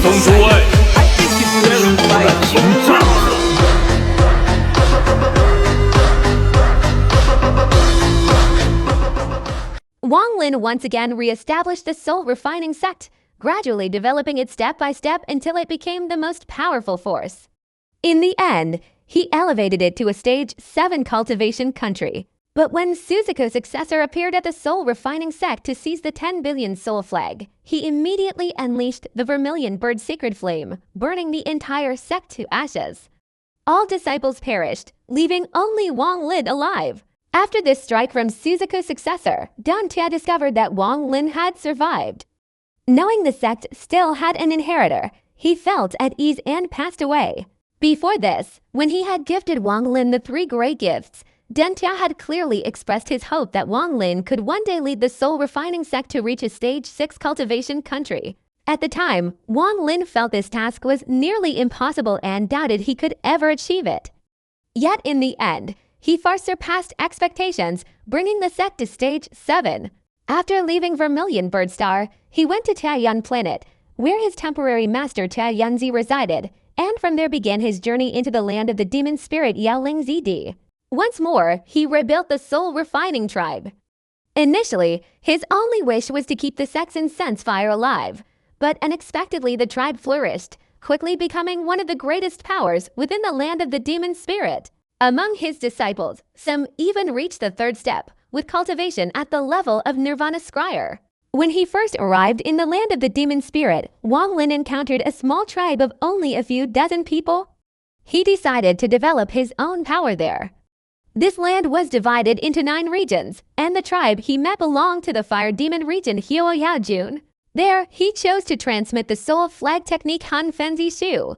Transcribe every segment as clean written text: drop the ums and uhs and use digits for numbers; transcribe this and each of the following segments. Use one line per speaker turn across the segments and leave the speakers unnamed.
封诸位，乱行诈术。
Wang Lin once again re-established the Soul Refining Sect, gradually developing it step by step until it became the most powerful force. In the end, he elevated it to a stage 7 cultivation country. But when Suzuko's successor appeared at the Soul Refining Sect to seize the 10 billion soul flag, he immediately unleashed the Vermilion Bird Sacred Flame, burning the entire sect to ashes. All disciples perished, leaving only Wang Lin alive. After this strike from Suzuko's successor, Donghua discovered that Wang Lin had survived. Knowing the sect still had an inheritor, he felt at ease and passed away. Before this, when he had gifted Wang Lin the 3 great gifts, Donghua had clearly expressed his hope that Wang Lin could one day lead the Soul Refining Sect to reach a stage 6 cultivation country. At the time, Wang Lin felt this task was nearly impossible and doubted he could ever achieve it. Yet in the end, he far surpassed expectations, bringing the sect to stage 7. After leaving Vermilion Bird Star, he went to Taiyuan Planet, where his temporary master Taiyuanzi resided, and from there began his journey into the land of the demon spirit Yaoling Zd. Once more, he rebuilt the Soul Refining Tribe. Initially, his only wish was to keep the sect's incense fire alive, but unexpectedly the tribe flourished, quickly becoming one of the greatest powers within the land of the demon spirit. Among his disciples, some even reached the 3rd step, with cultivation at the level of Nirvana Scryer. When he first arrived in the land of the demon spirit, Wang Lin encountered a small tribe of only a few dozen people. He decided to develop his own power there. This land was divided into 9 regions, and the tribe he met belonged to the fire demon region Huoyaojun. There, he chose to transmit the soul flag technique Han Fenzi Shu.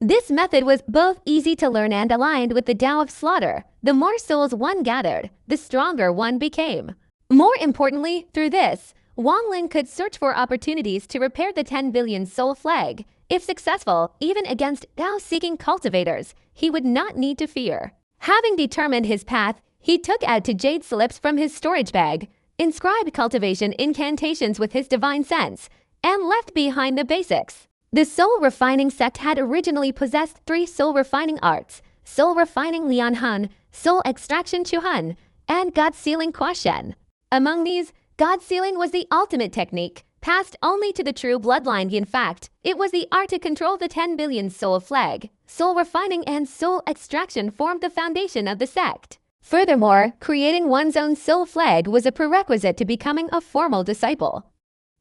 This method was both easy to learn and aligned with the Tao of Slaughter. The more souls one gathered, the stronger one became. More importantly, through this, Wang Lin could search for opportunities to repair the 10 billion soul flag. If successful, even against Tao-seeking cultivators, he would not need to fear. Having determined his path, he took out 2 jade slips from his storage bag, inscribed cultivation incantations with his divine sense, and left behind the basics. The Soul Refining Sect had originally possessed 3 soul refining arts: Soul Refining Lianhan, Soul Extraction Chuhan, and God Sealing Quashen. Among these, God Sealing was the ultimate technique, passed only to the true bloodline. In fact, it was the art to control the 10 billion soul flag. Soul Refining and Soul Extraction formed the foundation of the sect. Furthermore, creating one's own soul flag was a prerequisite to becoming a formal disciple.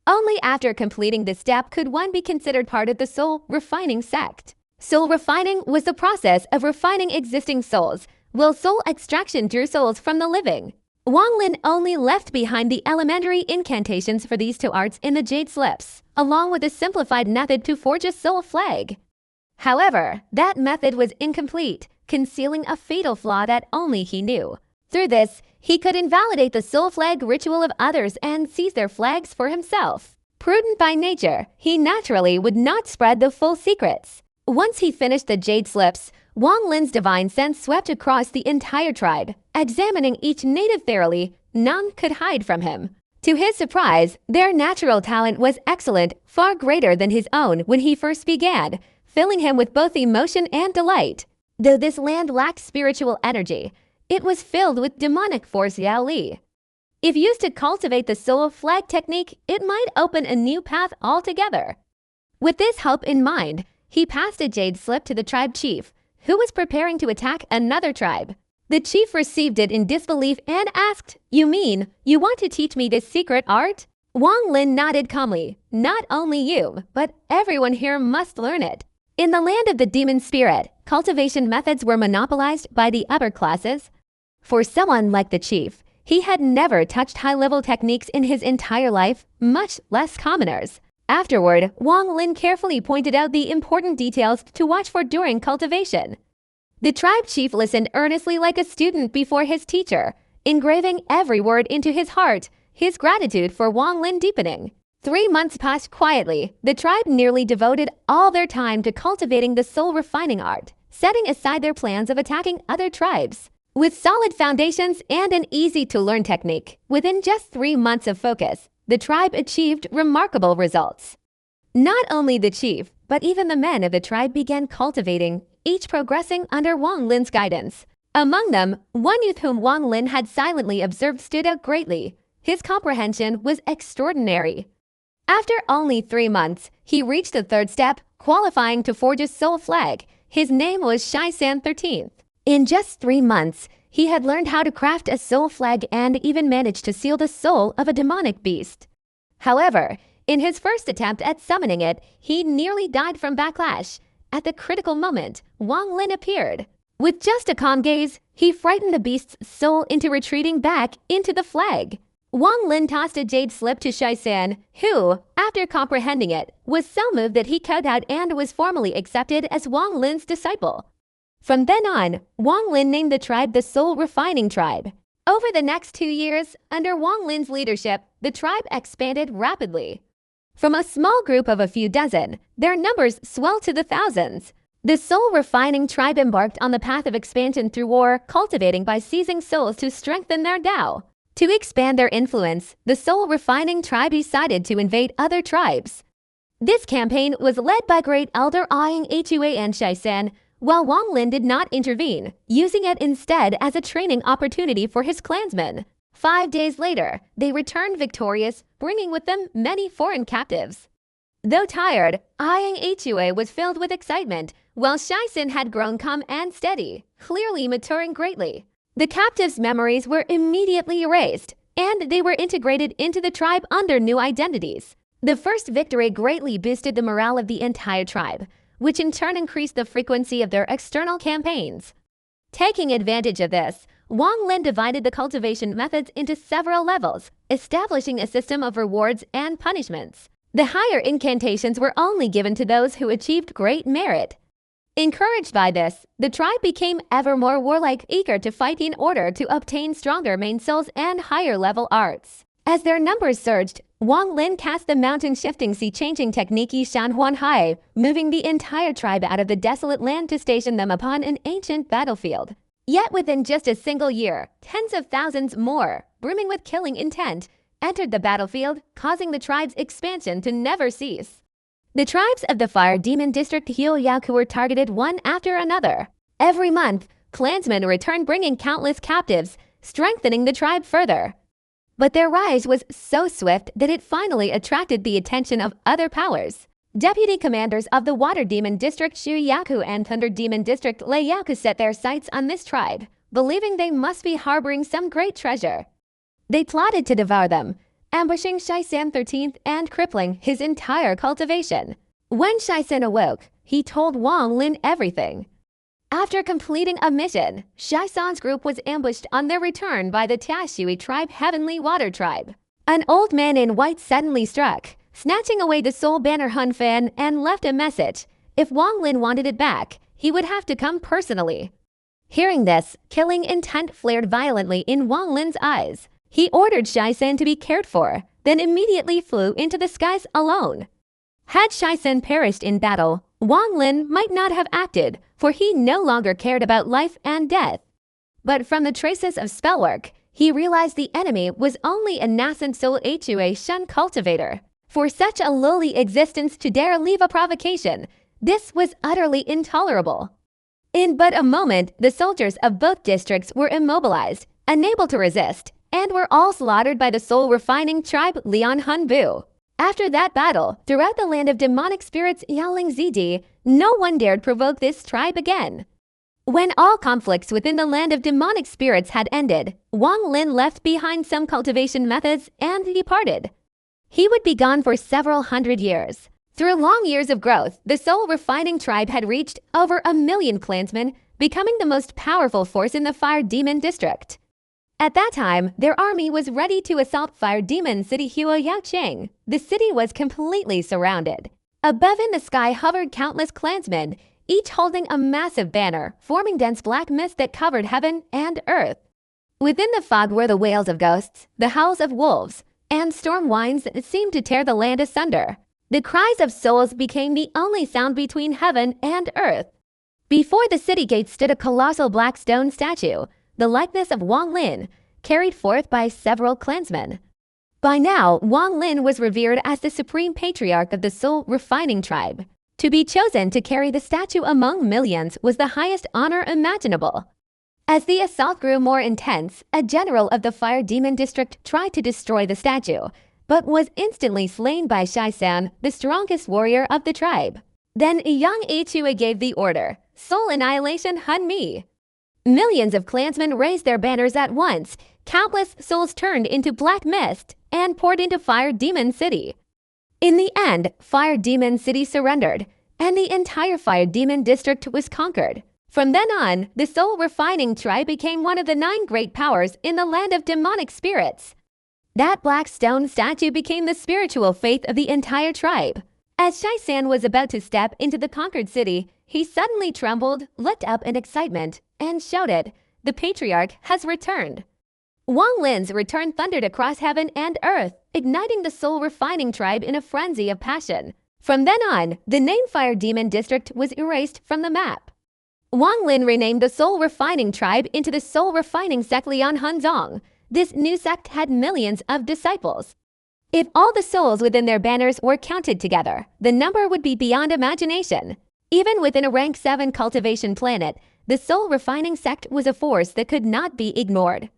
Only after completing this step could one be considered part of the Soul Refining Sect. Soul refining was the process of refining existing souls, while soul extraction drew souls from the living. Wang Lin only left behind the elementary incantations for these 2 arts in the jade slips, along with a simplified method to forge a soul flag. However, that method was incomplete, concealing a fatal flaw that only he knew. Through this, he could invalidate the soul flag ritual of others and seize their flags for himself. Prudent by nature, he naturally would not spread the full secrets. Once he finished the jade slips, Wang Lin's divine sense swept across the entire tribe. Examining each native thoroughly, none could hide from him. To his surprise, their natural talent was excellent, far greater than his own when he first began, filling him with both emotion and delight. Though this land lacked spiritual energy, it was filled with demonic force Yao Li. If used to cultivate the soul flag technique, it might open a new path altogether. With this hope in mind, he passed a jade slip to the tribe chief, who was preparing to attack another tribe. The chief received it in disbelief and asked, "You mean, you want to teach me this secret art?" Wang Lin nodded calmly. "Not only you, but everyone here must learn it." In the land of the demon spirit, cultivation methods were monopolized by the upper classes. For someone like the chief, he had never touched high-level techniques in his entire life, much less commoners. Afterward, Wang Lin carefully pointed out the important details to watch for during cultivation. The tribe chief listened earnestly like a student before his teacher, engraving every word into his heart, his gratitude for Wang Lin deepening. 3 months passed quietly. The tribe nearly devoted all their time to cultivating the soul refining art, setting aside their plans of attacking other tribes. With solid foundations and an easy-to-learn technique, within just 3 months of focus, the tribe achieved remarkable results. Not only the chief, but even the men of the tribe began cultivating, each progressing under Wang Lin's guidance. Among them, one youth whom Wang Lin had silently observed stood out greatly. His comprehension was extraordinary. After only 3 months, he reached the third step, qualifying to forge a soul flag. His name was Shi San 13th. In just 3 months, he had learned how to craft a soul flag and even managed to seal the soul of a demonic beast. However, in his first attempt at summoning it, he nearly died from backlash. At the critical moment, Wang Lin appeared. With just a calm gaze, he frightened the beast's soul into retreating back into the flag. Wang Lin tossed a jade slip to Shi San, who, after comprehending it, was so moved that he kowtowed and was formally accepted as Wang Lin's disciple. From then on, Wang Lin named the tribe the Soul Refining Tribe. Over the next 2 years, under Wang Lin's leadership, the tribe expanded rapidly. From a small group of a few dozen, their numbers swelled to the thousands. The Soul Refining Tribe embarked on the path of expansion through war, cultivating by seizing souls to strengthen their Tao. To expand their influence, the Soul Refining Tribe decided to invade other tribes. This campaign was led by Great Elder iQIYI and Shi San, while Wang Lin did not intervene, using it instead as a training opportunity for his clansmen. 5 days later, they returned victorious, bringing with them many foreign captives. Though tired, iQIYI was filled with excitement, while Shi San had grown calm and steady, clearly maturing greatly. The captives' memories were immediately erased, and they were integrated into the tribe under new identities. The first victory greatly boosted the morale of the entire tribe, which in turn increased the frequency of their external campaigns. Taking advantage of this, Wang Lin divided the cultivation methods into several levels, establishing a system of rewards and punishments. The higher incantations were only given to those who achieved great merit. Encouraged by this, the tribe became ever more warlike, eager to fight in order to obtain stronger main souls and higher-level arts. As their numbers surged, Wang Lin cast the mountain-shifting sea-changing technique Shanhuan, moving the entire tribe out of the desolate land to station them upon an ancient battlefield. Yet within just a single year, tens of thousands more, brimming with killing intent, entered the battlefield, causing the tribe's expansion to never cease. The tribes of the Fire Demon District YOUKU were targeted one after another. Every month, clansmen returned bringing countless captives, strengthening the tribe further. But their rise was so swift that it finally attracted the attention of other powers. Deputy commanders of the Water Demon District YOUKU and Thunder Demon District YOUKU set their sights on this tribe, believing they must be harboring some great treasure. They plotted to devour them, ambushing Shi San 13th and crippling his entire cultivation. When Shi San awoke, he told Wang Lin everything. After completing a mission, Shi San's group was ambushed on their return by the Tashui tribe Heavenly Water Tribe. An old man in white suddenly struck, snatching away the Soul Banner Hun fan and left a message. If Wang Lin wanted it back, he would have to come personally. Hearing this, killing intent flared violently in Wang Lin's eyes. He ordered Shi San to be cared for, then immediately flew into the skies alone. Had Shi San perished in battle, Wang Lin might not have acted, for he no longer cared about life and death. But from the traces of spellwork, he realized the enemy was only a nascent Soul Hui Shun cultivator. For such a lowly existence to dare leave a provocation, this was utterly intolerable. In but a moment, the soldiers of both districts were immobilized, unable to resist, and were all slaughtered by the Soul Refining Tribe Lian Hunbu. After that battle, throughout the land of demonic spirits Yaoling Zidi, no one dared provoke this tribe again. When all conflicts within the land of demonic spirits had ended, Wang Lin left behind some cultivation methods and departed. He would be gone for several hundred years. Through long years of growth, the Soul Refining Tribe had reached over 1 million clansmen, becoming the most powerful force in the Fire Demon District. At that time, their army was ready to assault Fire Demon City Huoyaocheng. The city was completely surrounded. Above in the sky hovered countless clansmen, each holding a massive banner, forming dense black mist that covered heaven and earth. Within the fog were the wails of ghosts, the howls of wolves, and storm winds that seemed to tear the land asunder. The cries of souls became the only sound between heaven and earth. Before the city gates stood a colossal black stone statue, the likeness of Wang Lin, carried forth by several clansmen. By now, Wang Lin was revered as the supreme patriarch of the Soul Refining tribe. To be chosen to carry the statue among millions was the highest honor imaginable. As the assault grew more intense, a general of the Fire Demon District tried to destroy the statue, but was instantly slain by Shi San, the strongest warrior of the tribe. Then YOUKU gave the order, "Soul Annihilation Hun Mi." Millions of clansmen raised their banners at once. Countless souls turned into black mist and poured into Fire Demon City. In the end, Fire Demon City surrendered, and the entire Fire Demon District was conquered. From then on, the Soul Refining tribe became one of the 9 great powers in the land of demonic spirits. That black stone statue became the spiritual faith of the entire tribe. As Shi San was about to step into the conquered city, he suddenly trembled, looked up in excitement, and shouted, "The patriarch has returned." Wang Lin's return thundered across heaven and earth, igniting the Soul Refining tribe in a frenzy of passion. From then on, the name Fire Demon District was erased from the map. Wang Lin renamed the Soul Refining tribe into the Soul Refining Sect Lian Hunzong. This new sect had millions of disciples. If all the souls within their banners were counted together, the number would be beyond imagination. Even within a rank 7 cultivation planet, the Soul Refining Sect was a force that could not be ignored.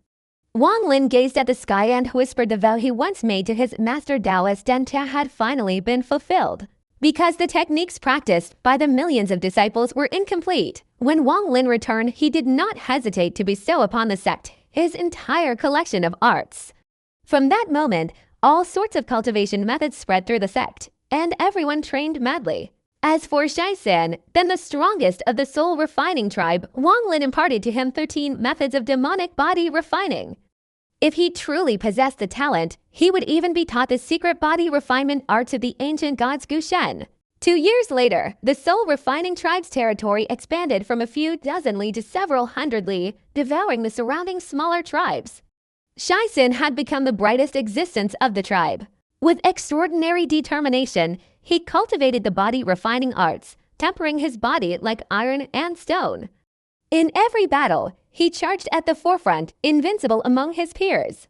Wang Lin gazed at the sky and whispered the vow he once made to his master Taoist Xianxia had finally been fulfilled. Because the techniques practiced by the millions of disciples were incomplete, when Wang Lin returned, he did not hesitate to bestow upon the sect his entire collection of arts. From that moment, all sorts of cultivation methods spread through the sect, and everyone trained madly. As for Shi San, then the strongest of the Soul Refining tribe, Wang Lin imparted to him 13 methods of demonic body refining. If he truly possessed the talent, he would even be taught the secret body refinement arts of the ancient gods Gushen. 2 years later, the Soul Refining tribe's territory expanded from a few dozen li to several hundred li, devouring the surrounding smaller tribes. Shi San had become the brightest existence of the tribe. With extraordinary determination, he cultivated the body refining arts, tempering his body like iron and stone. In every battle, he charged at the forefront, invincible among his peers.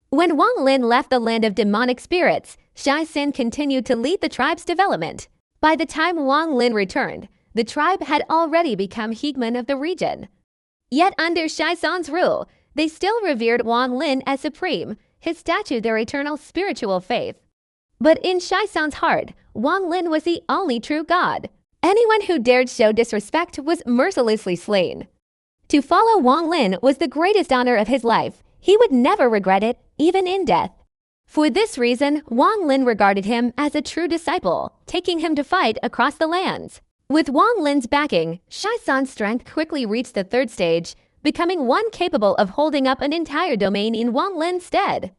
When Wang Lin left the land of demonic spirits, Shi San continued to lead the tribe's development. By the time Wang Lin returned, the tribe had already become hegemon of the region. Yet under Shi San's rule, they still revered Wang Lin as supreme, his statue their eternal spiritual faith. But in Shi San's heart, Wang Lin was the only true god. Anyone who dared show disrespect was mercilessly slain. To follow Wang Lin was the greatest honor of his life. He would never regret it, even in death. For this reason, Wang Lin regarded him as a true disciple, taking him to fight across the lands. With Wang Lin's backing, Shi San's strength quickly reached the 3rd stage, becoming one capable of holding up an entire domain in Wang Lin's stead.